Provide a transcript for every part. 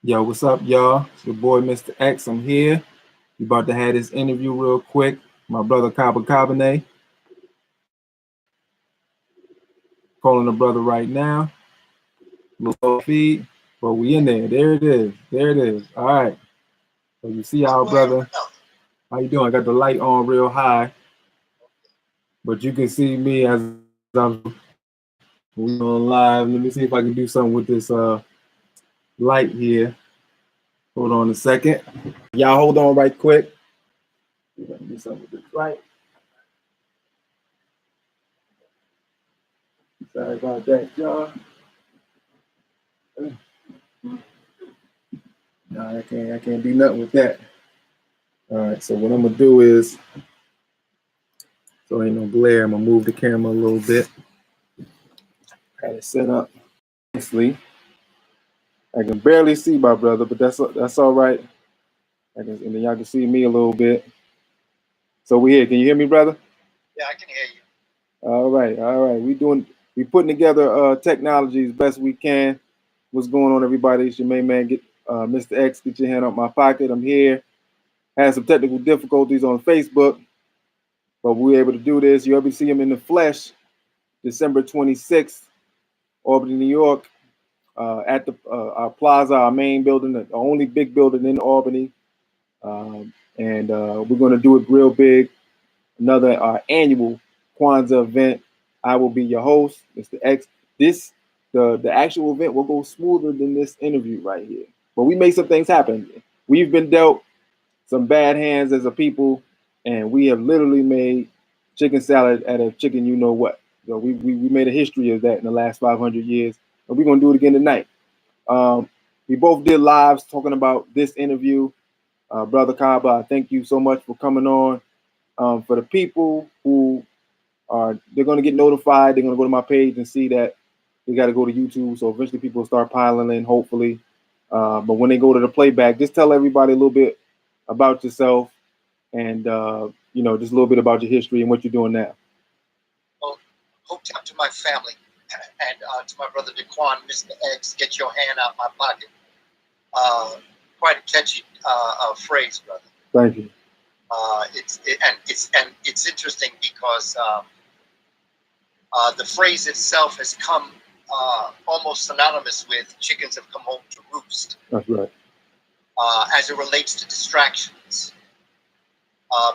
Yo, what's up, y'all? It's your boy, Mr. X. I'm here. We about to have this interview real quick. My brother, Kaba, calling the brother right now. Little feed, but we in there. There it is. There it is. All right. So you see our brother. How you doing? I got the light on real high, but you can see me as I'm we on live. Let me see if I can do something with this light here. Hold on a second. Y'all hold on right quick. See if I can do something with this light. Sorry about that, y'all. No, I can't do nothing with that. All right, so what I'm gonna do is, so ain't no glare, I'm gonna move the camera a little bit. Got it set up nicely. I can barely see my brother, but that's all right. And then y'all can see me a little bit. So we here. Can you hear me, brother? Yeah, I can hear you. All right, all right. We putting together technology as best we can. What's going on, everybody? It's your main man, Mr. X. Get your hand up my pocket. I'm here. Had some technical difficulties on Facebook, but we were able to do this. You ever see him in the flesh, December 26th, Albany, New York, at our plaza, our main building, the only big building in Albany. And we're going to do it real big. Another annual Kwanzaa event. I will be your host, Mr. X. The actual event will go smoother than this interview right here. But we made some things happen. We've been dealt some bad hands as a people, and we have literally made chicken salad out of chicken you know what. So we made a history of that in the last 500 years, and we're going to do it again tonight. We both did lives talking about this interview. Brother Kaba, I thank you so much for coming on. For the people who they're going to get notified, they're going to go to my page and see that they got to go to YouTube. So eventually people will start piling in, hopefully. But when they go to the playback, just tell everybody a little bit about yourself and, just a little bit about your history and what you're doing now. Well, hooked up to my family and to my brother Daquan, Mr. X, get your hand out my pocket. Quite a catchy phrase, brother. Thank you. It's interesting because the phrase itself has come almost synonymous with chickens have come home to roost. That's right. As it relates to distractions,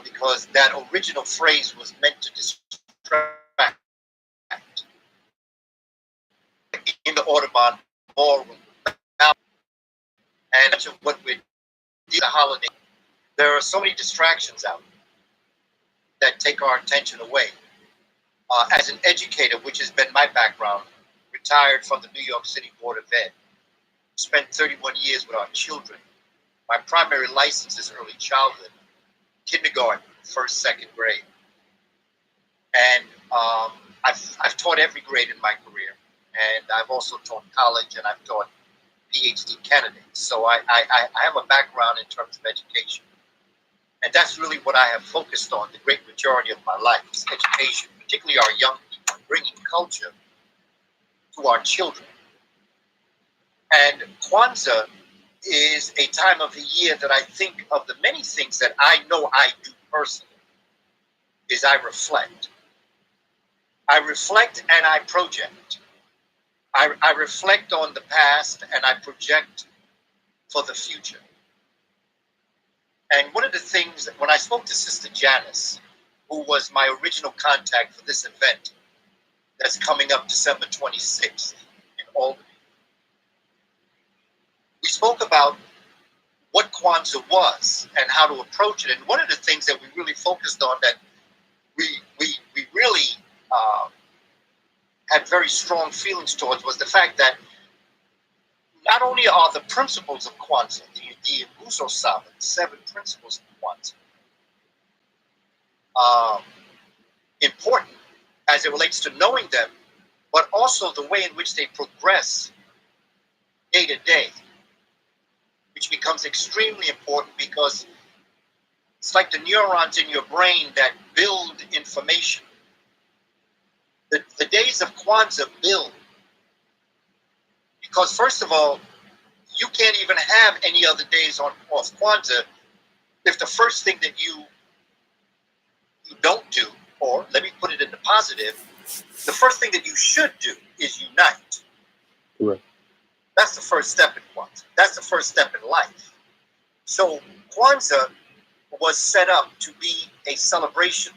because that original phrase was meant to distract in the Audubon ballroom. And much of what we're doing the holiday, there are so many distractions out that take our attention away. As an educator, which has been my background, retired from the New York City Board of Ed, spent 31 years with our children. My primary license is early childhood, kindergarten, first, second grade. And I've taught every grade in my career. And I've also taught college and I've taught PhD candidates. So I have a background in terms of education. And that's really what I have focused on the great majority of my life is education, particularly our young people, bringing culture to our children. And Kwanzaa is a time of the year that I think of the many things that I know I do personally, is I reflect. I reflect and I project. I reflect on the past and I project for the future. And one of the things that when I spoke to Sister Janice, who was my original contact for this event that's coming up December 26th in Albany, we spoke about what Kwanzaa was and how to approach it. And one of the things that we really focused on that we really had very strong feelings towards was the fact that not only are the principles of Kwanzaa, the Nguzo Saba, the 7 principles of Kwanzaa, important as it relates to knowing them, but also the way in which they progress day to day, which becomes extremely important because it's like the neurons in your brain that build information. The days of Kwanzaa build because, first of all, You can't even have any other days on off Kwanzaa if the first thing that you don't do, or let me put it in the positive, the first thing that you should do is unite. Correct. That's the first step in Kwanzaa. That's the first step in life. So Kwanzaa was set up to be a celebration,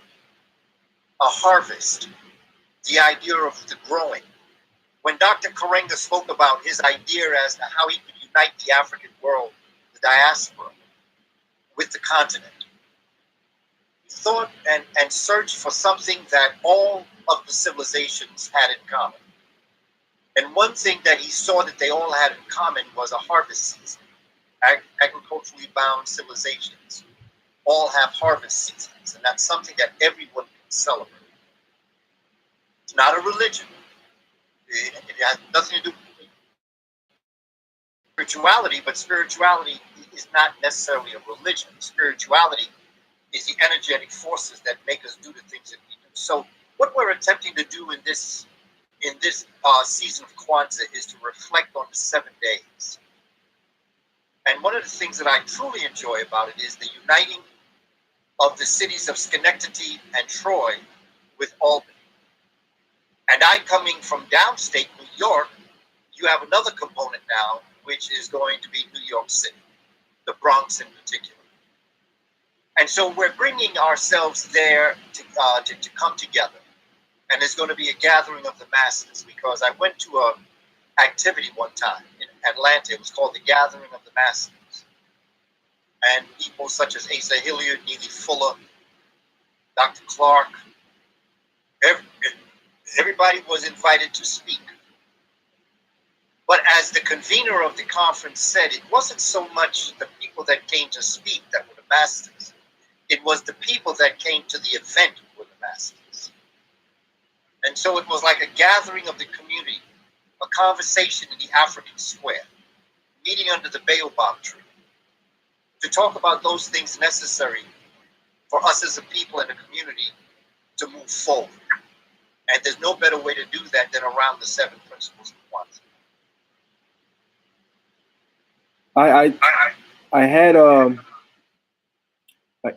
a harvest, the idea of the growing. When Dr. Karenga spoke about his idea as to how he could unite the African world, the diaspora, with the continent, he thought and searched for something that all of the civilizations had in common. And one thing that he saw that they all had in common was a harvest season. Agriculturally bound civilizations all have harvest seasons, and that's something that everyone can celebrate. It's not a religion. It has nothing to do with spirituality, but spirituality is not necessarily a religion. Spirituality is the energetic forces that make us do the things that we do. So what we're attempting to do in this season of Kwanzaa is to reflect on the 7 days. And one of the things that I truly enjoy about it is the uniting of the cities of Schenectady and Troy with Albany. And I, coming from downstate New York, you have another component now, which is going to be New York City, the Bronx in particular. And so we're bringing ourselves there to come together. And there's going to be a gathering of the masses, because I went to an activity one time in Atlanta. It was called the Gathering of the Masses. And people such as Asa Hilliard, Neely Fuller, Dr. Clark, everybody was invited to speak. But as the convener of the conference said, it wasn't so much the people that came to speak that were the masters. It was the people that came to the event who were the masters. And so it was like a gathering of the community, a conversation in the African square, meeting under the baobab tree, to talk about those things necessary for us as a people and a community to move forward. And there's no better way to do that than around the 7 principles of Kwanzaa. I had an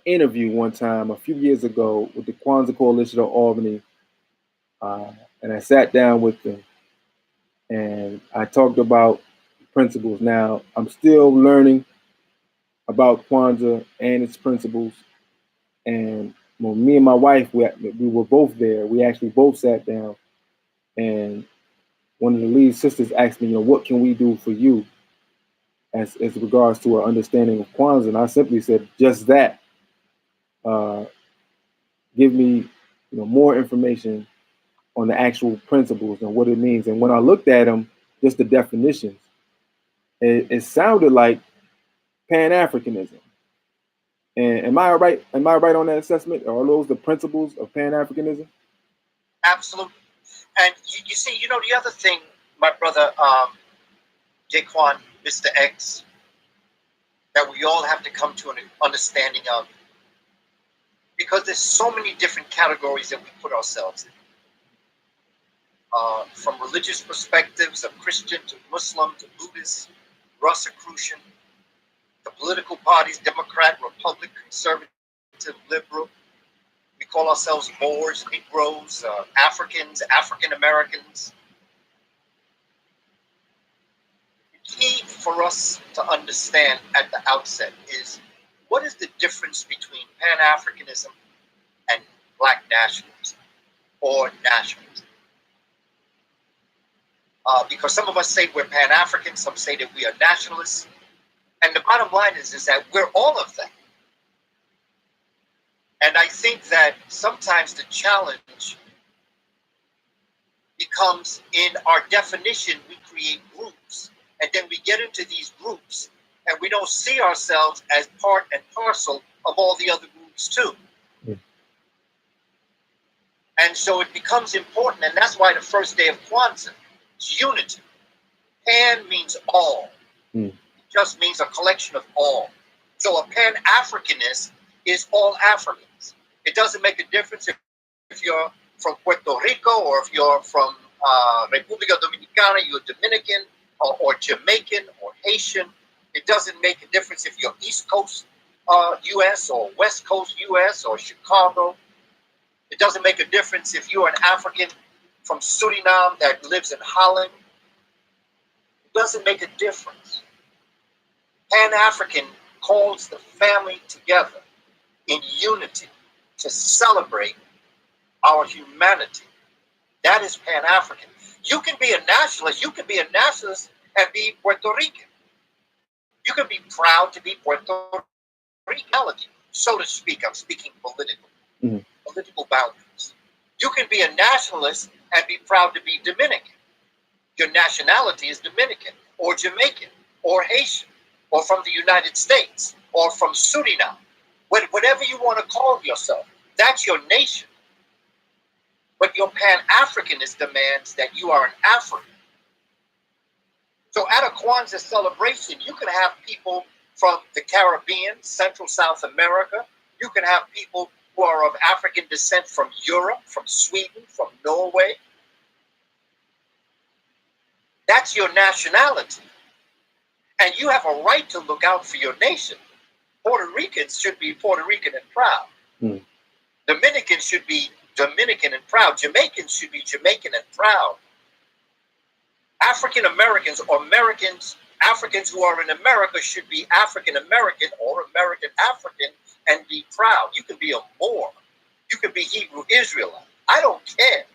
interview one time a few years ago with the Kwanzaa Coalition of Albany, and I sat down with them and I talked about principles. Now I'm still learning about Kwanzaa and its principles, and when me and my wife we were both there. We actually both sat down, and one of the lead sisters asked me, what can we do for you as regards to our understanding of Kwanzaa? And I simply said just that. Give me, more information on the actual principles and what it means. And when I looked at them, just the definitions, it sounded like Pan-Africanism. And am I right? Am I right on that assessment? Are those the principles of Pan-Africanism? Absolutely. And you see, the other thing, my brother Jaquan, Mr. X, that we all have to come to an understanding of, because there's so many different categories that we put ourselves in. From religious perspectives, of Christian to Muslim to Buddhist, Rosicrucian, the political parties, Democrat, Republican, Conservative, Liberal. We call ourselves Moors, Negroes, Africans, African Americans. The key for us to understand at the outset is, what is the difference between Pan-Africanism and Black nationalism or nationalism? Because some of us say we're Pan-African, some say that we are nationalists. And the bottom line is that we're all of that. And I think that sometimes the challenge becomes, in our definition, we create groups. And then we get into these groups and we don't see ourselves as part and parcel of all the other groups too. Mm. And so it becomes important, and that's why the first day of Kwanzaa is unity. Pan means all. Mm. It just means a collection of all. So a Pan-Africanist is all Africans. It doesn't make a difference if you're from Puerto Rico or if you're from República Dominicana, you're Dominican, or Jamaican or Haitian. It doesn't make a difference if you're East Coast U.S. or West Coast U.S. or Chicago. It doesn't make a difference if you're an African from Suriname that lives in Holland. It doesn't make a difference. Pan-African calls the family together in unity to celebrate our humanity. That is Pan-African. You can be a nationalist. You can be a nationalist and be Puerto Rican. You can be proud to be Puerto Rican, so to speak. I'm speaking political, political boundaries. You can be a nationalist and be proud to be Dominican. Your nationality is Dominican or Jamaican or Haitian or from the United States or from Suriname. Whatever you want to call yourself, that's your nation. But your Pan-Africanist demands that you are an African. So at a Kwanzaa celebration, you can have people from the Caribbean, Central South America. You can have people who are of African descent from Europe, from Sweden, from Norway. That's your nationality. And you have a right to look out for your nation. Puerto Ricans should be Puerto Rican and proud. Dominicans should be Dominican and proud. Jamaicans should be Jamaican and proud. African Americans or Africans who are in America should be African American or American African and be proud. You can be a Moor. You can be Hebrew Israelite. I don't care.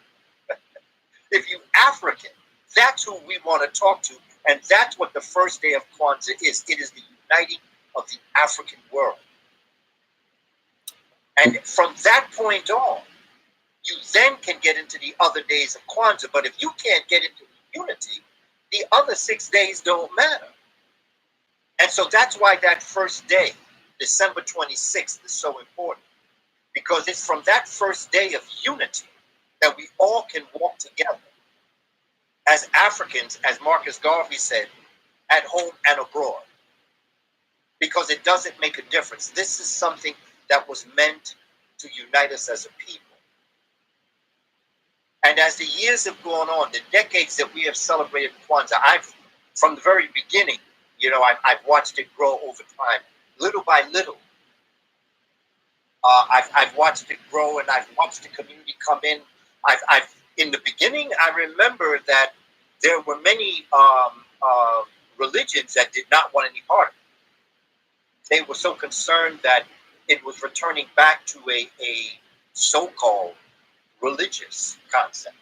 If you African, that's who we want to talk to. And that's what the first day of Kwanzaa is. It is the uniting of the African world. And from that point on, you then can get into the other days of Kwanzaa. But if you can't get into the unity, the other 6 days don't matter. And so that's why that first day, December 26th, is so important. Because it's from that first day of unity that we all can walk together as Africans, as Marcus Garvey said, at home and abroad. Because it doesn't make a difference. This is something that was meant to unite us as a people. And as the years have gone on, the decades that we have celebrated Kwanzaa, from the very beginning, I've watched it grow over time, little by little. I've watched it grow, and I've watched the community come in. In the beginning, I remember that there were many religions that did not want any part of it. They were so concerned that it was returning back to a so-called religious concept.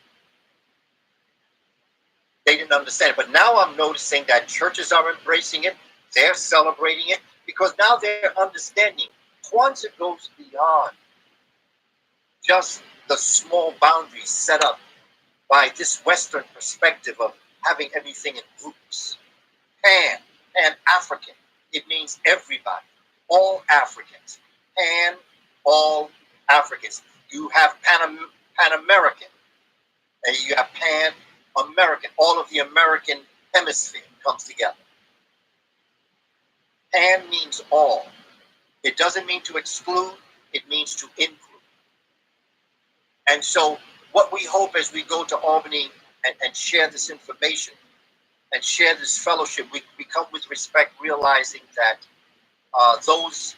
They didn't understand it. But now I'm noticing that churches are embracing it. They're celebrating it because now they're understanding Kwanzaa goes beyond just the small boundaries set up by this Western perspective of having everything in groups. Pan-African. It means everybody, all Africans. All Africans. You have Pan-American, and you have Pan-American. All of the American hemisphere comes together. Pan means all. It doesn't mean to exclude, it means to include. And so what we hope as we go to Albany and share this information and share this fellowship, we come with respect, realizing that those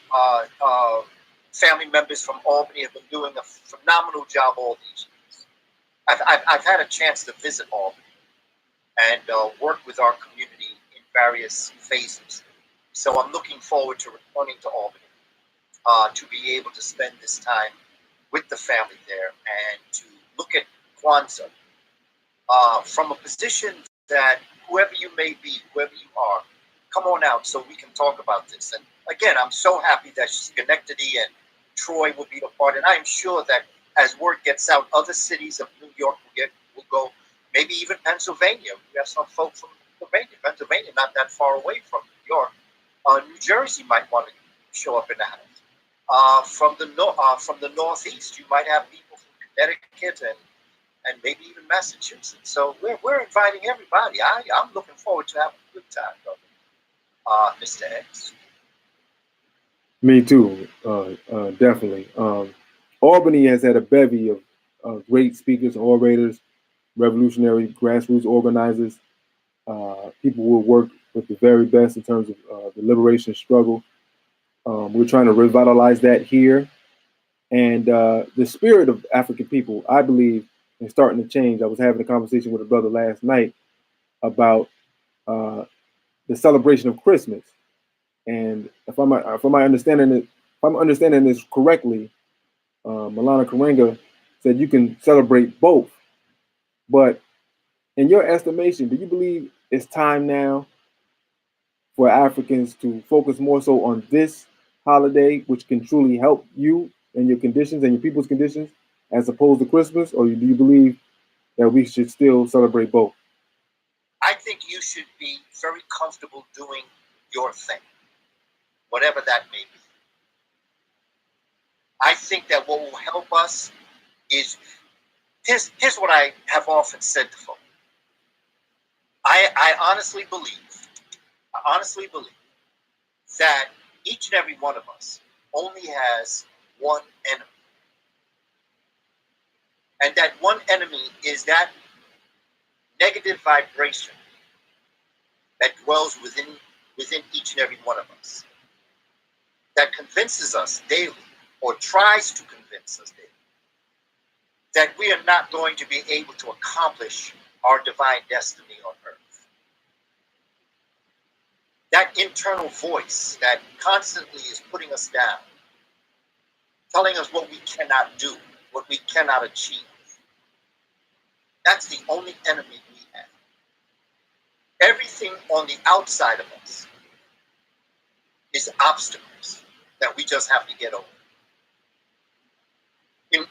family members from Albany have been doing a phenomenal job all these years. I've had a chance to visit Albany and work with our community in various phases. So I'm looking forward to returning to Albany to be able to spend this time with the family there and to look at Kwanzaa from a position that whoever you may be, whoever you are, come on out so we can talk about this. And again, I'm so happy that Schenectady and Troy will be a part. And I'm sure that as word gets out, other cities of New York will go, maybe even Pennsylvania. We have some folks from Pennsylvania, not that far away from New York. New Jersey might want to show up in the house. From the Northeast, you might have people from Connecticut and maybe even Massachusetts. So we're inviting everybody. I'm looking forward to having a good time, brother. Mr. X. Me too, definitely. Albany has had a bevy of great speakers, orators, revolutionary grassroots organizers. People will work with the very best in terms of the liberation struggle. We're trying to revitalize that here. And the spirit of African people, I believe, is starting to change. I was having a conversation with a brother last night about uh, the celebration of Christmas. And if I'm understanding this correctly, Milana Karenga said you can celebrate both. But in your estimation, do you believe it's time now for Africans to focus more so on this holiday, which can truly help you and your conditions and your people's conditions, as opposed to Christmas? Or do you believe that we should still celebrate both? I think you should be very comfortable doing your thing, whatever that may be. I think that what will help us is here's what I have often said to folks. I honestly believe that each and every one of us only has one enemy. And that one enemy is that negative vibration that dwells within each and every one of us, that convinces us daily, or tries to convince us daily, that we are not going to be able to accomplish our divine destiny on earth. That internal voice that constantly is putting us down, telling us what we cannot do, what we cannot achieve. That's the only enemy we have. Everything on the outside of us is obstacles that we just have to get over.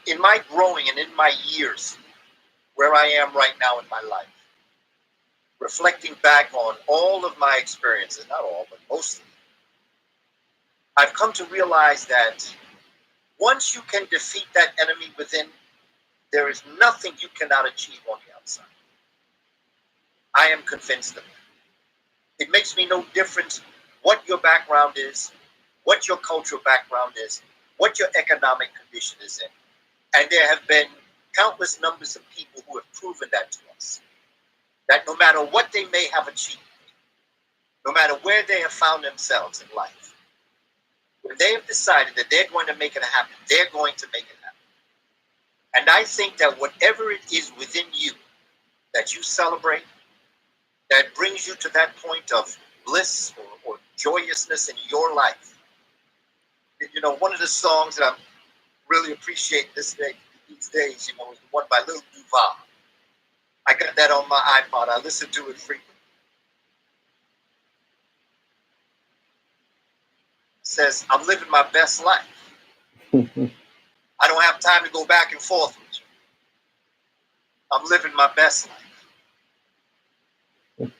In my growing and in my years, where I am right now in my life, reflecting back on all of my experiences, not all, but mostly, I've come to realize that once you can defeat that enemy within, there is nothing you cannot achieve on the outside. I am convinced of that. It makes me no difference what your background is, what your cultural background is, what your economic condition is in. And there have been countless numbers of people who have proven that to us. That no matter what they may have achieved, no matter where they have found themselves in life, when they have decided that they're going to make it happen, they're going to make it happen. And I think that whatever it is within you that you celebrate, that brings you to that point of bliss or joyousness in your life. You know, one of the songs that I'm really appreciating these days, you know, is the one by Lil Duval. I got that on my iPod. I listen to it frequently. It says, I'm living my best life. I don't have time to go back and forth with you. I'm living my best life.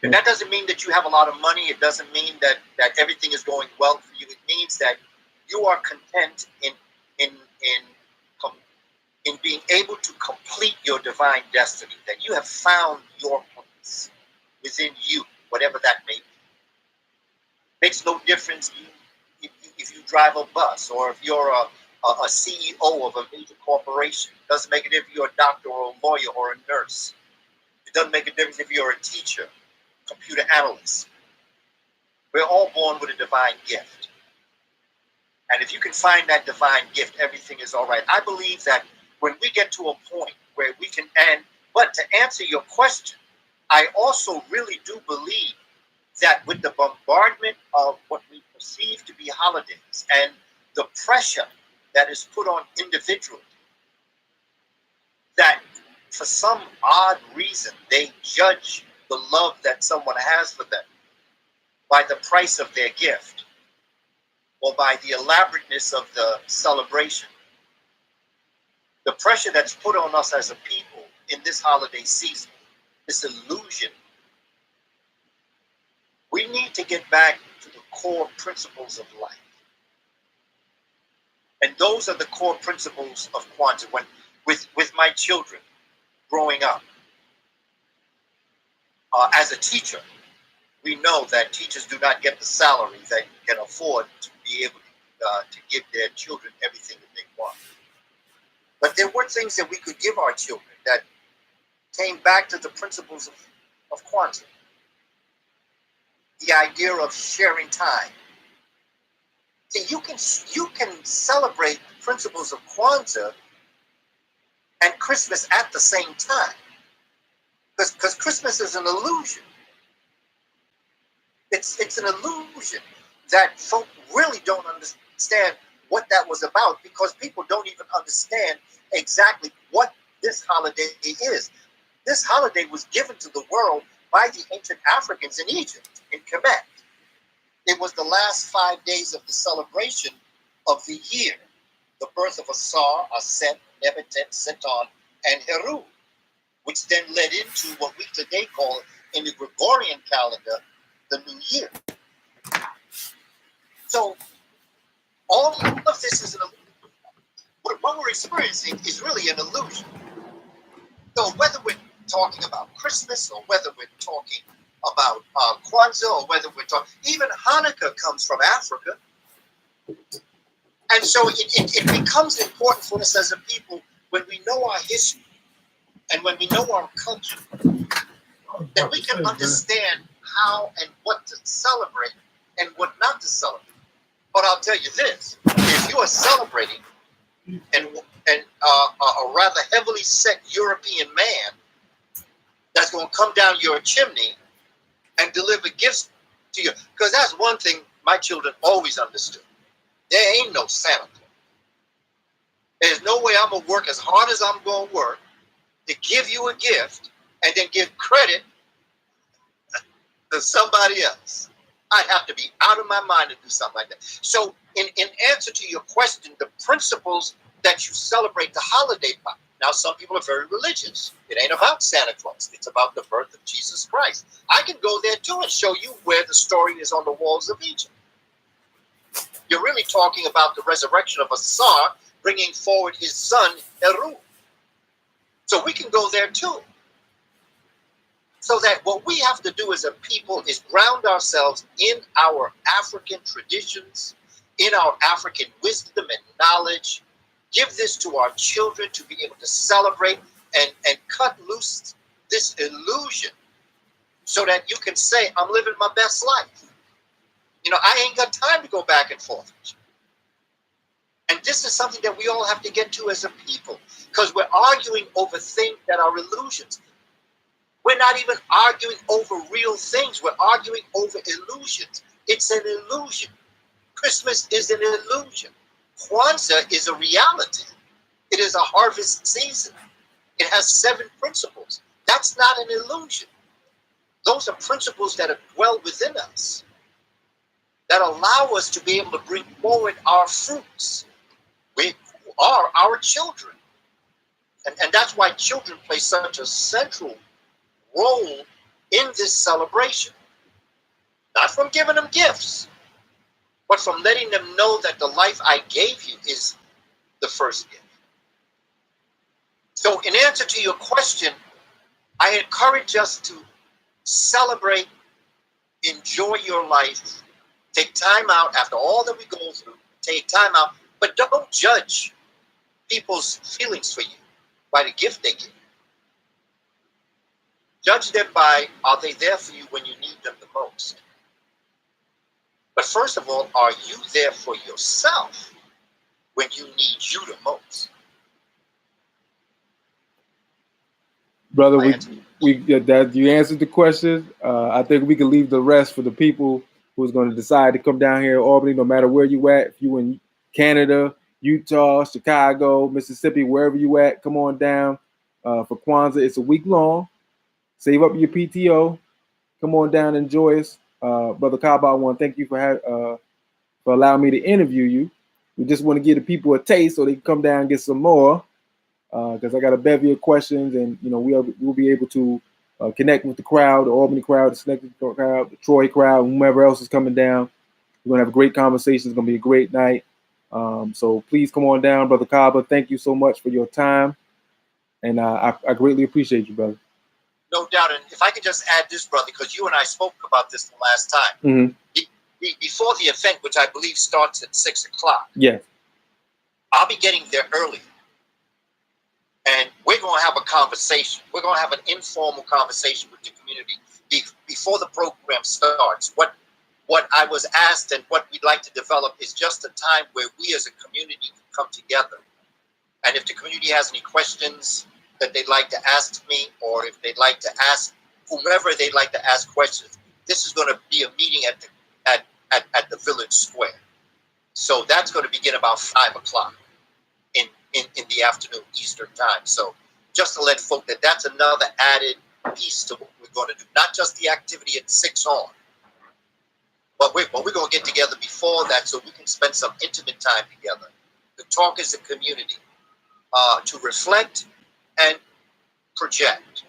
And that doesn't mean that you have a lot of money. It doesn't mean that everything is going well for you. It means that you are content in being able to complete your divine destiny, that you have found your place within you, whatever that may be. Makes no difference if you drive a bus or if you're a CEO of a major corporation. It doesn't make a difference if you're a doctor or a lawyer or a nurse. It doesn't make a difference if you're a teacher, computer analyst. We're all born with a divine gift. And if you can find that divine gift, everything is all right. I believe that when we get to a point where we can but to answer your question, I also really do believe that with the bombardment of what we perceive to be holidays and the pressure that is put on individuals, that for some odd reason they judge the love that someone has for them by the price of their gift or by the elaborateness of the celebration. The pressure that's put on us as a people in this holiday season, this illusion, we need to get back to the core principles of life. And those are the core principles of Kwanzaa. When with my children growing up, as a teacher, we know that teachers do not get the salary that can afford to be able to give their children everything that they want. But there were things that we could give our children that came back to the principles of Kwanzaa. the idea of sharing time. See, you can celebrate the principles of Kwanzaa and Christmas at the same time, because Christmas is an illusion. It's an illusion that folk really don't understand what that was about, because people don't even understand exactly what this holiday is. This holiday was given to the world by the ancient Africans in Egypt, in Kemet. It was the last 5 days of the celebration of the year, the birth of Asar, Aset, Nebetet, Seton, and Heru, which then led into what we today call, in the Gregorian calendar, the New Year. So all of this is an illusion. What we're experiencing is really an illusion. So whether we're talking about Christmas, or whether we're talking about Kwanzaa, or whether we're talking, even Hanukkah comes from Africa. And so it becomes important for us as a people, when we know our history and when we know our culture, that we can understand how and what to celebrate and what not to celebrate. But I'll tell you this: if you are celebrating and a rather heavily set European man that's going to come down your chimney and deliver gifts to you, because that's one thing my children always understood: there ain't no Santa Claus. There's no way I'm going to work as hard as I'm going to work to give you a gift and then give credit to somebody else. I'd have to be out of my mind to do something like that. So in answer to your question, the principles that you celebrate the holiday by. Now, some people are very religious. It ain't about Santa Claus. It's about the birth of Jesus Christ. I can go there too and show you where the story is on the walls of Egypt. You're really talking about the resurrection of Asar, bringing forward his son, Heru. So we can go there too. So that what we have to do as a people is ground ourselves in our African traditions, in our African wisdom and knowledge, give this to our children to be able to celebrate and cut loose this illusion, so that you can say, I'm living my best life. You know, I ain't got time to go back and forth. And this is something that we all have to get to as a people, because we're arguing over things that are illusions. We're not even arguing over real things. We're arguing over illusions. It's an illusion. Christmas is an illusion. Kwanzaa is a reality. It is a harvest season. It has 7 principles. That's not an illusion. Those are principles that are dwell within us, that allow us to be able to bring forward our fruits. We are our children. And that's why children play such a central role in this celebration. Not from giving them gifts, but from letting them know that the life I gave you is the first gift. So in answer to your question, I encourage us to celebrate, enjoy your life, take time out after all that we go through, take time out, but don't judge people's feelings for you by the gift they give. Judge them by, are they there for you when you need them the most? But first of all, are you there for yourself when you need you the most? Brother, that you answered the question. I think we can leave the rest for the people who's going to decide to come down here, Albany, no matter where you at. If you in Canada, Utah, Chicago, Mississippi, wherever you at, come on down for Kwanzaa. It's a week long. Save up your PTO. Come on down and enjoy us. Brother Kaba, I want to thank you for allowing me to interview you. We just want to give the people a taste so they can come down and get some more. Because I got a bevy of questions, and you know we'll be able to connect with the crowd, the Albany crowd, the Selected crowd, the Troy crowd, whomever else is coming down. We're gonna have a great conversation. It's gonna be a great night. So please come on down, Brother Kaba. Thank you so much for your time, and I greatly appreciate you, brother. No doubt. And if I could just add this, brother, because you and I spoke about this the last time. Mm-hmm. Before the event, which I believe starts at 6 o'clock. Yes. I'll be getting there early. And we're going to have a conversation. We're going to have an informal conversation with the community before the program starts, what I was asked and what we'd like to develop is just a time where we as a community can come together. And if the community has any questions that they'd like to ask me, or if they'd like to ask whomever they'd like to ask questions, this is going to be a meeting at the village square. So that's going to begin about 5 o'clock in the afternoon Eastern time. So just to let folk that that's another added piece to what we're going to do. Not just the activity at 6 on, but we're going to get together before that so we can spend some intimate time together to talk as a community, to reflect and project.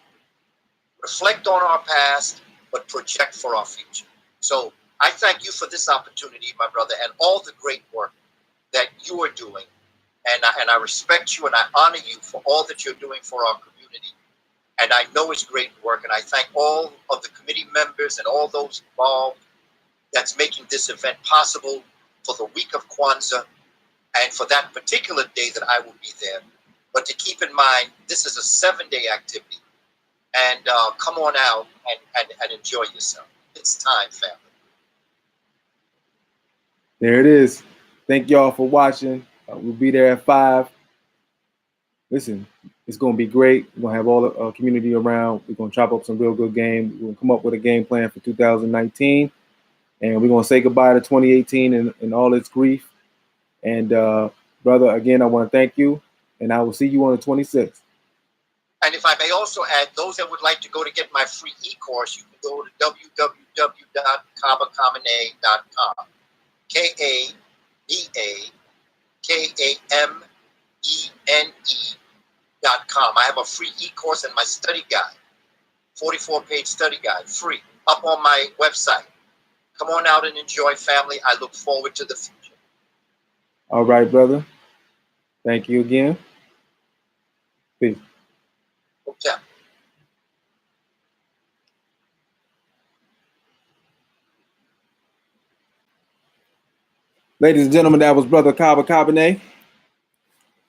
Reflect on our past, but project for our future. So I thank you for this opportunity, my brother, and all the great work that you are doing. And I respect you and I honor you for all that you're doing for our community. And I know it's great work. And I thank all of the committee members and all those involved that's making this event possible for the week of Kwanzaa and for that particular day that I will be there. But to keep in mind, this is a 7-day activity. And come on out and enjoy yourself. It's time, family. There it is. Thank y'all for watching. We'll be there at 5. Listen, it's going to be great. We're going to have all the community around. We're going to chop up some real good game. We're going to come up with a game plan for 2019. And we're going to say goodbye to 2018 and all its grief. And, brother, again, I want to thank you. And I will see you on the 26th. And if I may also add, those that would like to go to get my free e-course, you can go to www.kabakamene.com. KABAKAMENE.com. I have a free e-course and my study guide, 44-page study guide, free, up on my website. Come on out and enjoy, family. I look forward to the future. All right, brother. Thank you again. Peace. Okay. Ladies and gentlemen, that was Brother Kaba Kabane.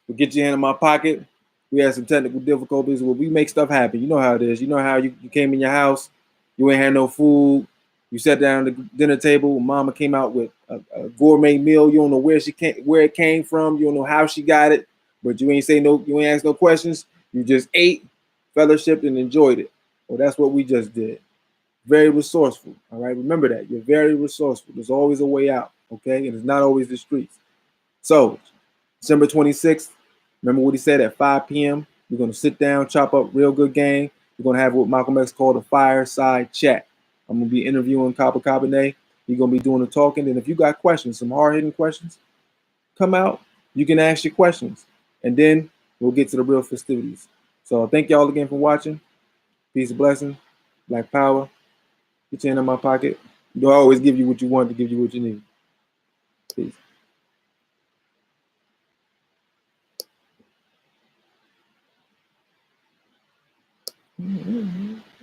We'll get your hand in my pocket. We had some technical difficulties. Well, we make stuff happen. You know how it is. You know how you came in your house, you ain't had no food. You sat down at the dinner table. Mama came out with a gourmet meal. You don't know where it came from. You don't know how she got it, but you ain't say no. You ain't ask no questions. You just ate, fellowshipped, and enjoyed it. Well, that's what we just did. Very resourceful. All right. Remember that. You're very resourceful. There's always a way out. Okay. And it's not always the streets. So, December 26th, remember what he said at 5 p.m. We're going to sit down, chop up real good game. We're going to have what Malcolm X called a fireside chat. I'm going to be interviewing Kaba Kabane. He's going to be doing the talking. And if you got questions, some hard-hitting questions, come out. You can ask your questions. And then we'll get to the real festivities. So thank y'all again for watching. Peace and blessing. Black power. Get your hand in my pocket. I always give you what you want to give you what you need. Peace.